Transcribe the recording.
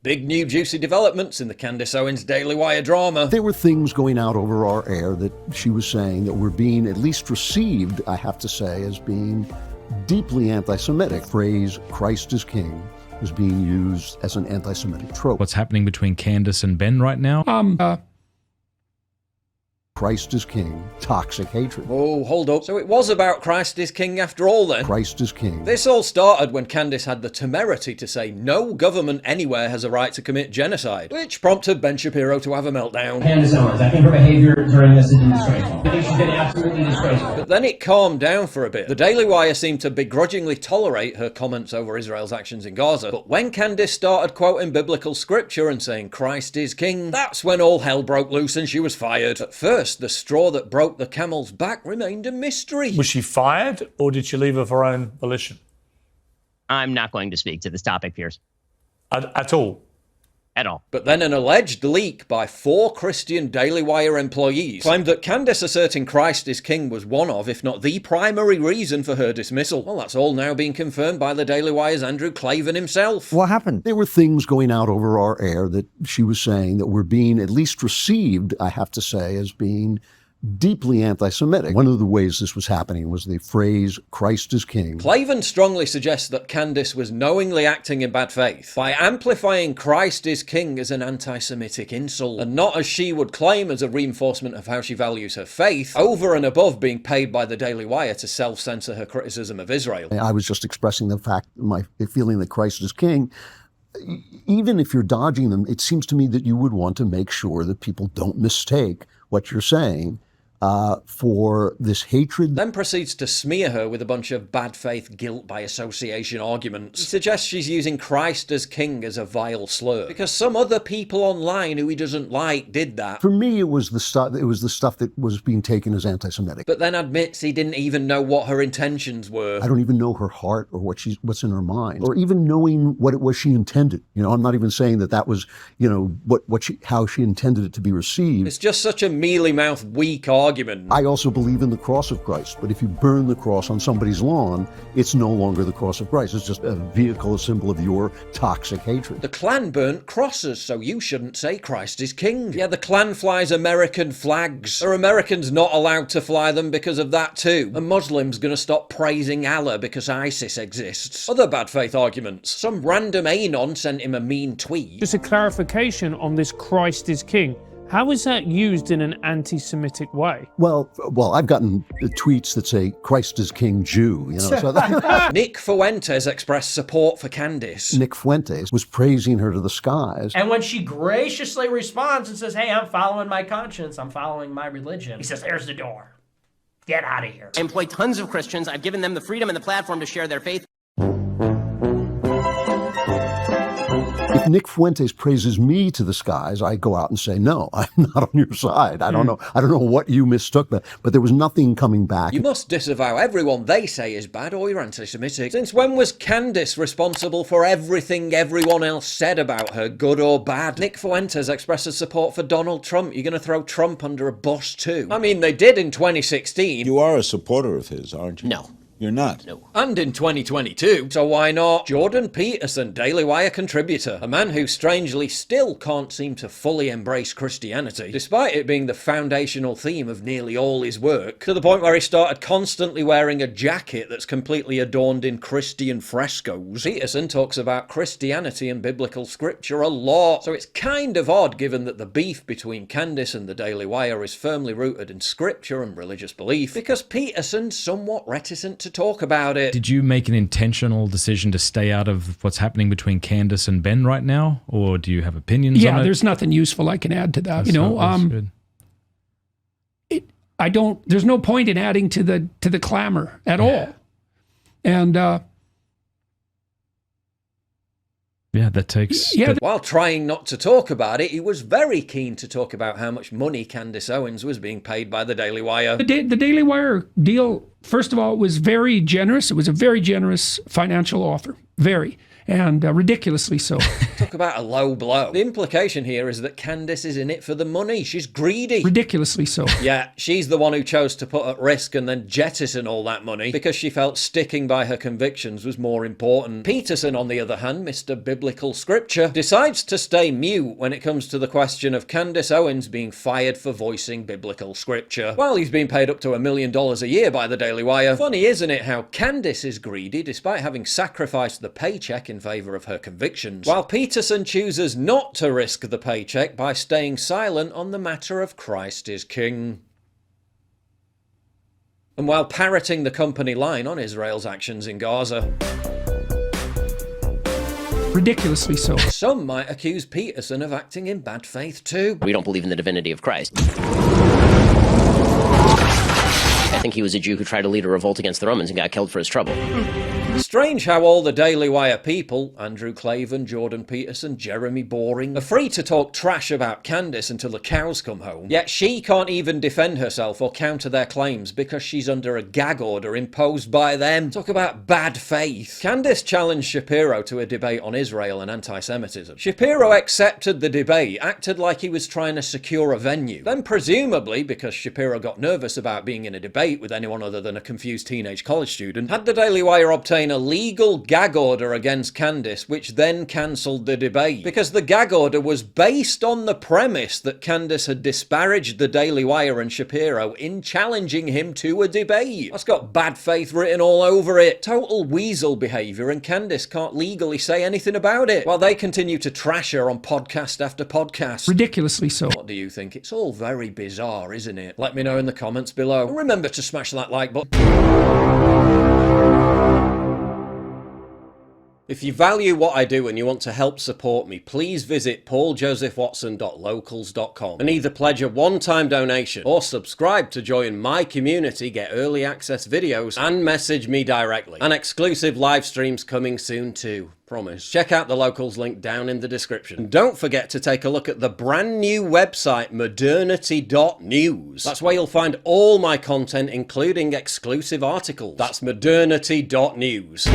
Big new juicy developments in the Candace Owens Daily Wire drama. There were things going out over our air that she was saying that were being at least received, I have to say, as being deeply anti-Semitic. Phrase, Christ is King, was being used as an anti-Semitic trope. What's happening between Candace and Ben right now? Christ is King, toxic hatred. Oh, hold up. So it was about Christ is King after all then? Christ is King. This all started when Candace had the temerity to say no government anywhere has a right to commit genocide, which prompted Ben Shapiro to have a meltdown. Candace Owens, I think her behavior during this is disgraceful. I think she's been absolutely disgraceful. But then it calmed down for a bit. The Daily Wire seemed to begrudgingly tolerate her comments over Israel's actions in Gaza. But when Candace started quoting biblical scripture and saying Christ is King, that's when all hell broke loose and she was fired. At first, the straw that broke the camel's back remained a mystery. Was she fired, or did she leave of her own volition? I'm not going to speak to this topic, Piers. At all? At all. But then an alleged leak by 4 Christian Daily Wire employees claimed that Candace asserting Christ is King was one of, if not the primary reason for her dismissal. Well, that's all now being confirmed by the Daily Wire's Andrew Klavan himself. What happened? There were things going out over our air that she was saying that were being at least received, I have to say, as being deeply anti-Semitic. One of the ways this was happening was the phrase, Christ is King. Klavan strongly suggests that Candace was knowingly acting in bad faith by amplifying Christ is King as an anti-Semitic insult, and not, as she would claim, as a reinforcement of how she values her faith, over and above being paid by the Daily Wire to self-censor her criticism of Israel. I was just expressing the fact, my feeling that Christ is King. Even if you're dodging them, it seems to me that you would want to make sure that people don't mistake what you're saying for this hatred. Then proceeds to smear her with a bunch of bad faith guilt by association arguments. He suggests she's using Christ as King as a vile slur, because some other people online who he doesn't like did that. For me, it was the stuff that was being taken as anti-Semitic. But then admits he didn't even know what her intentions were. I don't even know her heart or what's in her mind, or even knowing what it was she intended. You know, I'm not even saying that was, you know, how she intended it to be received. It's just such a mealy-mouthed, weak argument. I also believe in the cross of Christ, but if you burn the cross on somebody's lawn, it's no longer the cross of Christ. It's just a vehicle, a symbol of your toxic hatred. The Klan burnt crosses, so you shouldn't say Christ is King. Yeah, the Klan flies American flags. Are Americans not allowed to fly them because of that too? Are Muslims gonna stop praising Allah because ISIS exists? Other bad faith arguments. Some random anon sent him a mean tweet. Just a clarification on this Christ is King. How is that used in an anti-Semitic way? Well, I've gotten tweets that say Christ is King Jew, you know. So Nick Fuentes expressed support for Candace. Nick Fuentes was praising her to the skies. And when she graciously responds and says, hey, I'm following my conscience, I'm following my religion, he says, there's the door. Get out of here. I employ tons of Christians. I've given them the freedom and the platform to share their faith. If Nick Fuentes praises me to the skies, I go out and say, no, I'm not on your side. I don't know what you mistook, but there was nothing coming back. You must disavow everyone they say is bad or you're anti-Semitic. Since when was Candace responsible for everything everyone else said about her, good or bad? Nick Fuentes expresses support for Donald Trump. You're going to throw Trump under a bus too? I mean, they did in 2016. You are a supporter of his, aren't you? No. You're not? No. And in 2022, so why not? Jordan Peterson, Daily Wire contributor, a man who strangely still can't seem to fully embrace Christianity, despite it being the foundational theme of nearly all his work, to the point where he started constantly wearing a jacket that's completely adorned in Christian frescoes. Peterson talks about Christianity and biblical scripture a lot, so it's kind of odd given that the beef between Candace and the Daily Wire is firmly rooted in scripture and religious belief, because Peterson's somewhat reticent to talk about it. Did you make an intentional decision to stay out of what's happening between Candace and Ben right now, or do you have opinions on it? Yeah, there's nothing useful I can add to that. There's no point in adding to the clamor at all. And yeah, that takes... While trying not to talk about it, he was very keen to talk about how much money Candace Owens was being paid by the Daily Wire. The Daily Wire deal, first of all, was very generous. It was a very generous financial offer. Very. and ridiculously so. Talk about a low blow. The implication here is that Candace is in it for the money. She's greedy. Ridiculously so. Yeah, she's the one who chose to put at risk and then jettison all that money because she felt sticking by her convictions was more important. Peterson, on the other hand, Mr. Biblical Scripture, decides to stay mute when it comes to the question of Candace Owens being fired for voicing biblical scripture. While he's been paid up to $1 million a year by the Daily Wire, funny isn't it how Candace is greedy despite having sacrificed the paycheck in favour of her convictions, while Peterson chooses not to risk the paycheck by staying silent on the matter of Christ is King. And while parroting the company line on Israel's actions in Gaza. Ridiculously so. Some might accuse Peterson of acting in bad faith too. We don't believe in the divinity of Christ. I think he was a Jew who tried to lead a revolt against the Romans and got killed for his trouble. Strange how all the Daily Wire people, Andrew Klavan, Jordan Peterson, Jeremy Boring, are free to talk trash about Candace until the cows come home, yet she can't even defend herself or counter their claims because she's under a gag order imposed by them. Talk about bad faith. Candace challenged Shapiro to a debate on Israel and anti-Semitism. Shapiro accepted the debate, acted like he was trying to secure a venue. Then presumably, because Shapiro got nervous about being in a debate with anyone other than a confused teenage college student, had the Daily Wire obtain a legal gag order against Candace, which then cancelled the debate, because the gag order was based on the premise that Candace had disparaged the Daily Wire and Shapiro in challenging him to a debate. That's got bad faith written all over it. Total weasel behaviour, and Candace can't legally say anything about it, while they continue to trash her on podcast after podcast. Ridiculously so. What do you think? It's all very bizarre, isn't it? Let me know in the comments below. And remember to smash that like button. If you value what I do and you want to help support me, please visit pauljosephwatson.locals.com and either pledge a one-time donation or subscribe to join my community, get early access videos, and message me directly. And exclusive live streams coming soon too. Promise. Check out the Locals link down in the description. And don't forget to take a look at the brand new website, modernity.news. That's where you'll find all my content, including exclusive articles. That's modernity.news.